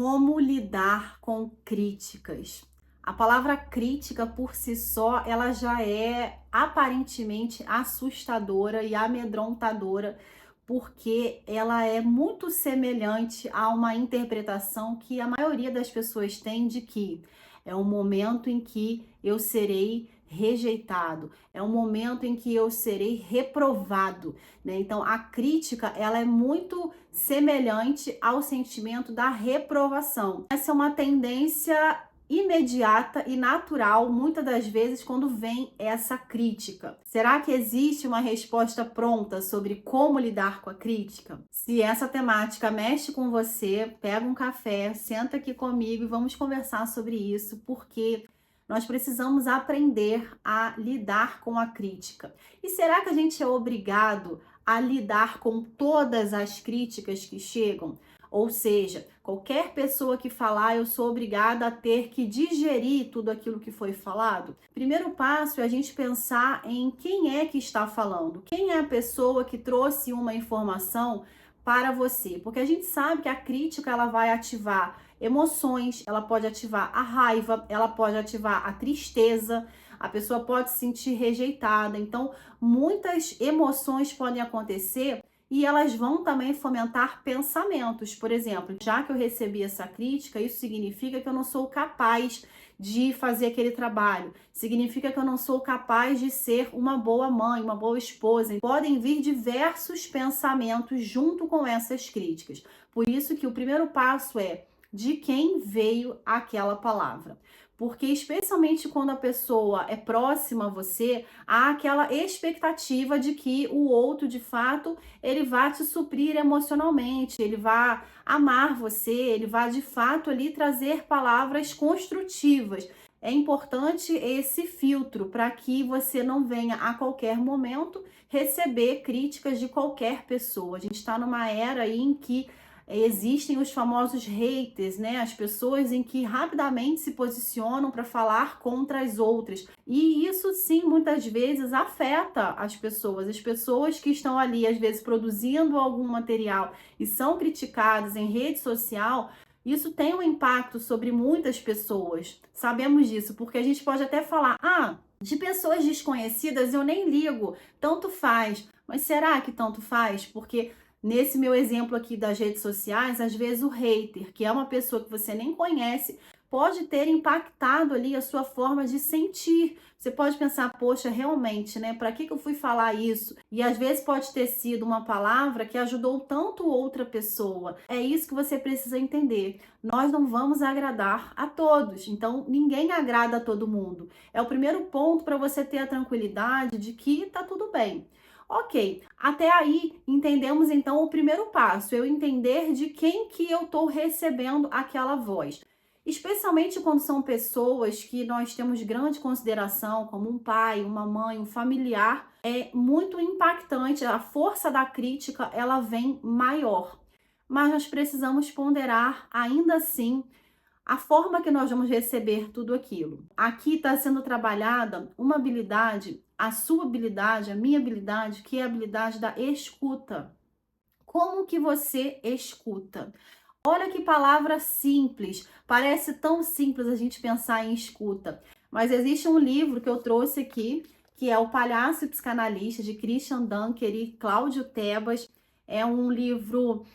Como lidar com críticas? A palavra crítica por si só, ela já é aparentemente assustadora e amedrontadora, porque ela é muito semelhante a uma interpretação que a maioria das pessoas tem de que é um momento em que eu serei rejeitado, é um momento em que eu serei reprovado, né? Então, a crítica, ela é muito semelhante ao sentimento da reprovação. Essa é uma tendência imediata e natural, muitas das vezes, quando vem essa crítica. Será que existe uma resposta pronta sobre como lidar com a crítica? Se essa temática mexe com você, pega um café, senta aqui comigo e vamos conversar sobre isso, porque nós precisamos aprender a lidar com a crítica. E será que a gente é obrigado a lidar com todas as críticas que chegam? Ou seja, qualquer pessoa que falar, eu sou obrigada a ter que digerir tudo aquilo que foi falado? Primeiro passo é a gente pensar em quem é que está falando. Quem é a pessoa que trouxe uma informação para você? Porque a gente sabe que a crítica, ela vai ativar emoções, ela pode ativar a raiva, ela pode ativar a tristeza, a pessoa pode se sentir rejeitada. Então, muitas emoções podem acontecer e elas vão também fomentar pensamentos. Por exemplo, já que eu recebi essa crítica, isso significa que eu não sou capaz de fazer aquele trabalho. Significa que eu não sou capaz de ser uma boa mãe, uma boa esposa. Podem vir diversos pensamentos junto com essas críticas. Por isso que o primeiro passo é de quem veio aquela palavra. Porque especialmente quando a pessoa é próxima a você, há aquela expectativa de que o outro, de fato, ele vai te suprir emocionalmente, ele vai amar você, ele vai, de fato, ali trazer palavras construtivas. É importante esse filtro para que você não venha a qualquer momento receber críticas de qualquer pessoa. A gente está numa era aí em que existem os famosos haters, né? As pessoas em que rapidamente se posicionam para falar contra as outras. E isso sim, muitas vezes afeta as pessoas que estão ali, às vezes, produzindo algum material e são criticadas em rede social. Isso tem um impacto sobre muitas pessoas. Sabemos disso, porque a gente pode até falar, de pessoas desconhecidas eu nem ligo, tanto faz. Mas será que tanto faz? Porque nesse meu exemplo aqui das redes sociais, às vezes o hater, que é uma pessoa que você nem conhece, pode ter impactado ali a sua forma de sentir. Você pode pensar, poxa, realmente, né? Para que eu fui falar isso? E às vezes pode ter sido uma palavra que ajudou tanto outra pessoa. É isso que você precisa entender. Nós não vamos agradar a todos, então ninguém agrada a todo mundo. É o primeiro ponto para você ter a tranquilidade de que tá tudo bem. Ok, até aí entendemos então o primeiro passo, eu entender de quem que eu estou recebendo aquela voz. Especialmente quando são pessoas que nós temos grande consideração, como um pai, uma mãe, um familiar, é muito impactante, a força da crítica ela vem maior. Mas nós precisamos ponderar ainda assim a forma que nós vamos receber tudo aquilo. Aqui está sendo trabalhada uma habilidade, a sua habilidade, a minha habilidade, que é a habilidade da escuta. Como que você escuta? Olha que palavra simples, parece tão simples a gente pensar em escuta, mas existe um livro que eu trouxe aqui, que é O Palhaço e Psicanalista, de Christian Dunker e Cláudio Tebas. É um livro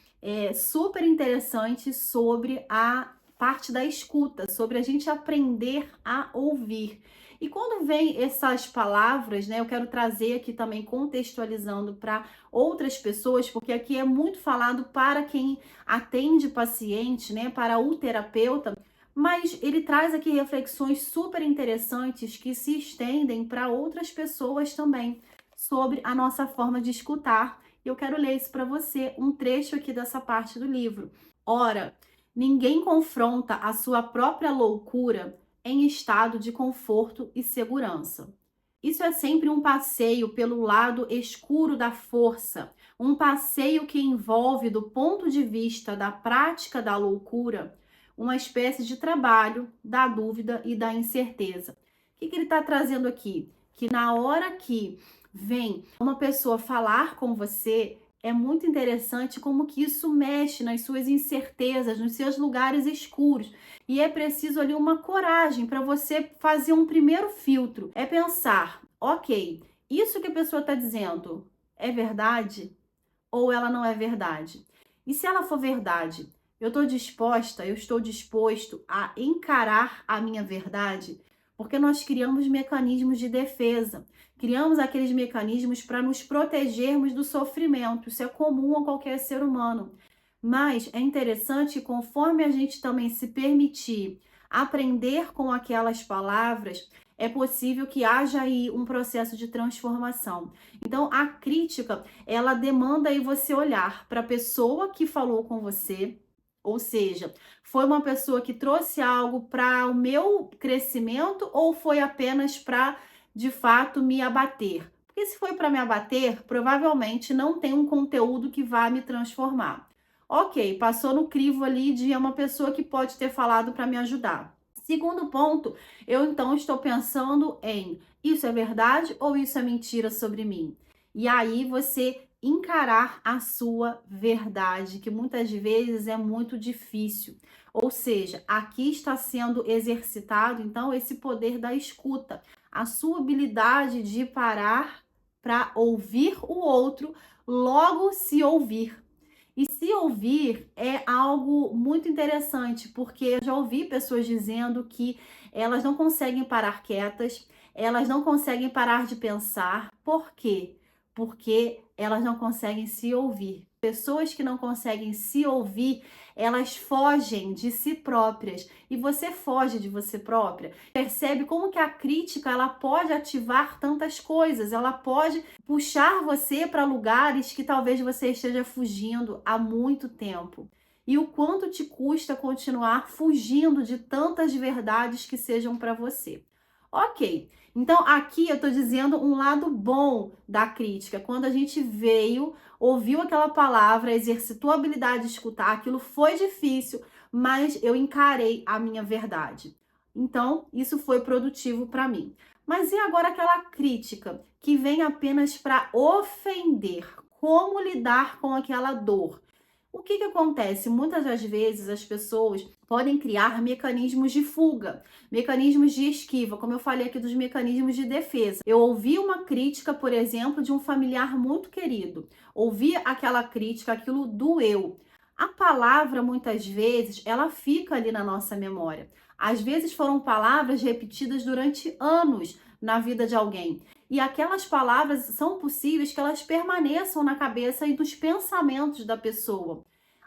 super interessante sobre a parte da escuta, sobre a gente aprender a ouvir. E quando vem essas palavras, né, eu quero trazer aqui também contextualizando para outras pessoas, porque aqui é muito falado para quem atende paciente, né, para o terapeuta, mas ele traz aqui reflexões super interessantes que se estendem para outras pessoas também sobre a nossa forma de escutar. E eu quero ler isso para você, um trecho aqui dessa parte do livro. Ora, ninguém confronta a sua própria loucura em estado de conforto e segurança. Isso é sempre um passeio pelo lado escuro da força, um passeio que envolve, do ponto de vista da prática da loucura, uma espécie de trabalho da dúvida e da incerteza. O que ele está trazendo aqui? Que na hora que vem uma pessoa falar com você, É muito interessante como que isso mexe nas suas incertezas, nos seus lugares escuros. E é preciso ali uma coragem para você fazer um primeiro filtro. É pensar, ok, isso que a pessoa está dizendo é verdade ou ela não é verdade? E se ela for verdade, eu estou disposto a encarar a minha verdade? Porque nós criamos mecanismos de defesa, criamos aqueles mecanismos para nos protegermos do sofrimento. Isso é comum a qualquer ser humano. Mas é interessante que conforme a gente também se permitir aprender com aquelas palavras, é possível que haja aí um processo de transformação. Então, a crítica, ela demanda aí você olhar para a pessoa que falou com você, ou seja, foi uma pessoa que trouxe algo para o meu crescimento ou foi apenas para, de fato, me abater? Porque se foi para me abater, provavelmente não tem um conteúdo que vá me transformar. Ok, passou no crivo ali de uma pessoa que pode ter falado para me ajudar. Segundo ponto, eu então estou pensando em isso é verdade ou isso é mentira sobre mim? E aí você encarar a sua verdade, que muitas vezes é muito difícil. Ou seja, aqui está sendo exercitado então esse poder da escuta, a sua habilidade de parar para ouvir o outro, logo se ouvir. E se ouvir é algo muito interessante, porque eu já ouvi pessoas dizendo que elas não conseguem parar quietas, elas não conseguem parar de pensar. Por quê? Porque elas não conseguem se ouvir. Pessoas que não conseguem se ouvir, elas fogem de si próprias. E você foge de você própria. Percebe como que a crítica ela pode ativar tantas coisas, ela pode puxar você para lugares que talvez você esteja fugindo há muito tempo. E o quanto te custa continuar fugindo de tantas verdades que sejam para você. Ok, então aqui eu estou dizendo um lado bom da crítica. Quando a gente veio, ouviu aquela palavra, exercitou a habilidade de escutar, aquilo foi difícil, mas eu encarei a minha verdade. Então, isso foi produtivo para mim. Mas e agora aquela crítica que vem apenas para ofender? Como lidar com aquela dor? O que que acontece? Muitas das vezes as pessoas podem criar mecanismos de fuga, mecanismos de esquiva, como eu falei aqui dos mecanismos de defesa. Eu ouvi uma crítica, por exemplo, de um familiar muito querido. Ouvi aquela crítica, aquilo doeu. A palavra, muitas vezes, ela fica ali na nossa memória. Às vezes foram palavras repetidas durante anos na vida de alguém. E aquelas palavras são possíveis que elas permaneçam na cabeça e dos pensamentos da pessoa.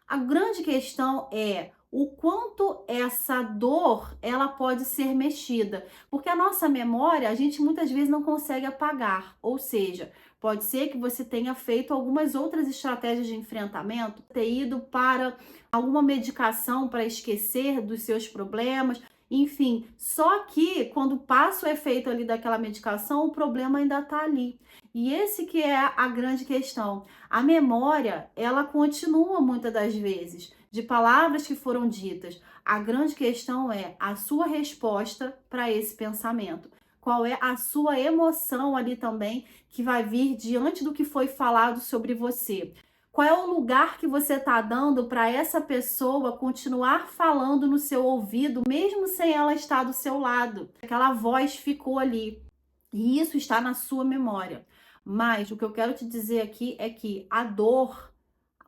A grande questão é o quanto essa dor ela pode ser mexida, porque a nossa memória a gente muitas vezes não consegue apagar, ou seja, pode ser que você tenha feito algumas outras estratégias de enfrentamento, ter ido para alguma medicação para esquecer dos seus problemas, enfim, só que quando passa o efeito ali daquela medicação, o problema ainda está ali. E esse que é a grande questão. A memória, ela continua muitas das vezes de palavras que foram ditas. A grande questão é a sua resposta para esse pensamento. Qual é a sua emoção ali também que vai vir diante do que foi falado sobre você? Qual é o lugar que você está dando para essa pessoa continuar falando no seu ouvido, mesmo sem ela estar do seu lado? Aquela voz ficou ali. E isso está na sua memória. Mas o que eu quero te dizer aqui é que a dor,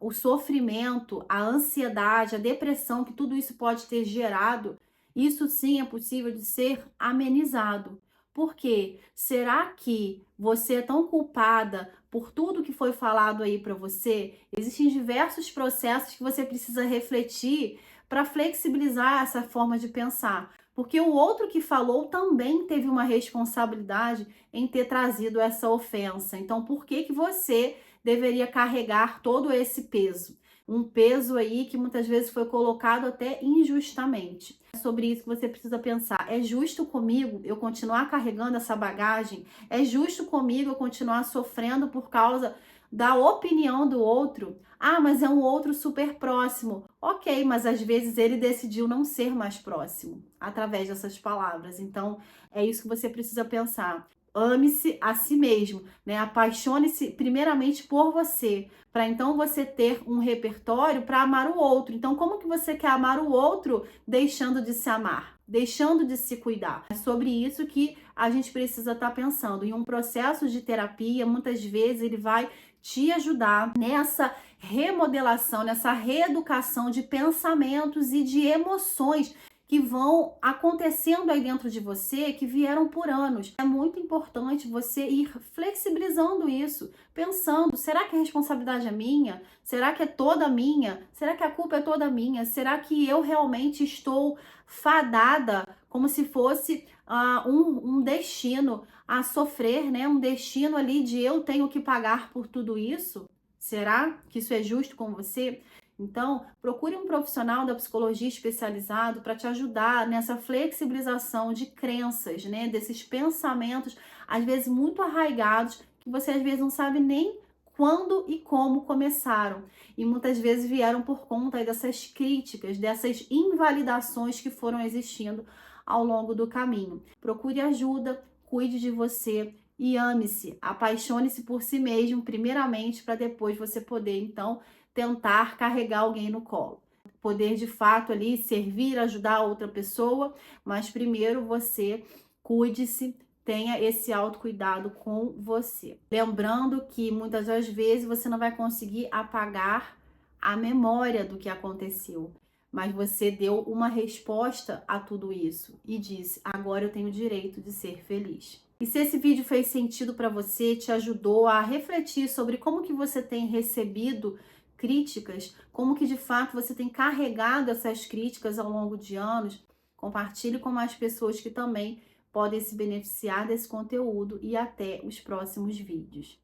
o sofrimento, a ansiedade, a depressão que tudo isso pode ter gerado, isso sim é possível de ser amenizado. Por quê? Será que você é tão culpada por tudo que foi falado aí para você? Existem diversos processos que você precisa refletir para flexibilizar essa forma de pensar. Porque o outro que falou também teve uma responsabilidade em ter trazido essa ofensa. Então, por que que você deveria carregar todo esse peso? Um peso aí que muitas vezes foi colocado até injustamente. É sobre isso que você precisa pensar. É justo comigo eu continuar carregando essa bagagem? É justo comigo eu continuar sofrendo por causa da opinião do outro? Ah, mas é um outro super próximo. Ok, mas às vezes ele decidiu não ser mais próximo através dessas palavras. Então, é isso que você precisa pensar. ame-se a si mesmo, né? Apaixone-se primeiramente por você, para então você ter um repertório para amar o outro. Então, como que você quer amar o outro deixando de se amar, deixando de se cuidar? É sobre isso que a gente precisa estar pensando. Em um processo de terapia, muitas vezes ele vai te ajudar nessa remodelação, nessa reeducação de pensamentos e de emoções que vão acontecendo aí dentro de você, que vieram por anos. É muito importante você ir flexibilizando isso, pensando, será que a responsabilidade é minha? Será que é toda minha? Será que a culpa é toda minha? Será que eu realmente estou fadada como se fosse um destino a sofrer, né? Um destino ali de eu tenho que pagar por tudo isso? Será que isso é justo com você? Então, procure um profissional da psicologia especializado para te ajudar nessa flexibilização de crenças, né? Desses pensamentos, às vezes muito arraigados, que você às vezes não sabe nem quando e como começaram. E muitas vezes vieram por conta dessas críticas, dessas invalidações que foram existindo ao longo do caminho. Procure ajuda, cuide de você e ame-se, apaixone-se por si mesmo, primeiramente, para depois você poder, então, tentar carregar alguém no colo. Poder de fato ali servir, ajudar outra pessoa, mas primeiro você cuide-se, tenha esse autocuidado com você. Lembrando que muitas das vezes você não vai conseguir apagar a memória do que aconteceu, mas você deu uma resposta a tudo isso e disse: agora eu tenho o direito de ser feliz. E se esse vídeo fez sentido para você, te ajudou a refletir sobre como que você tem recebido críticas, como que de fato você tem carregado essas críticas ao longo de anos, compartilhe com mais pessoas que também podem se beneficiar desse conteúdo e até os próximos vídeos.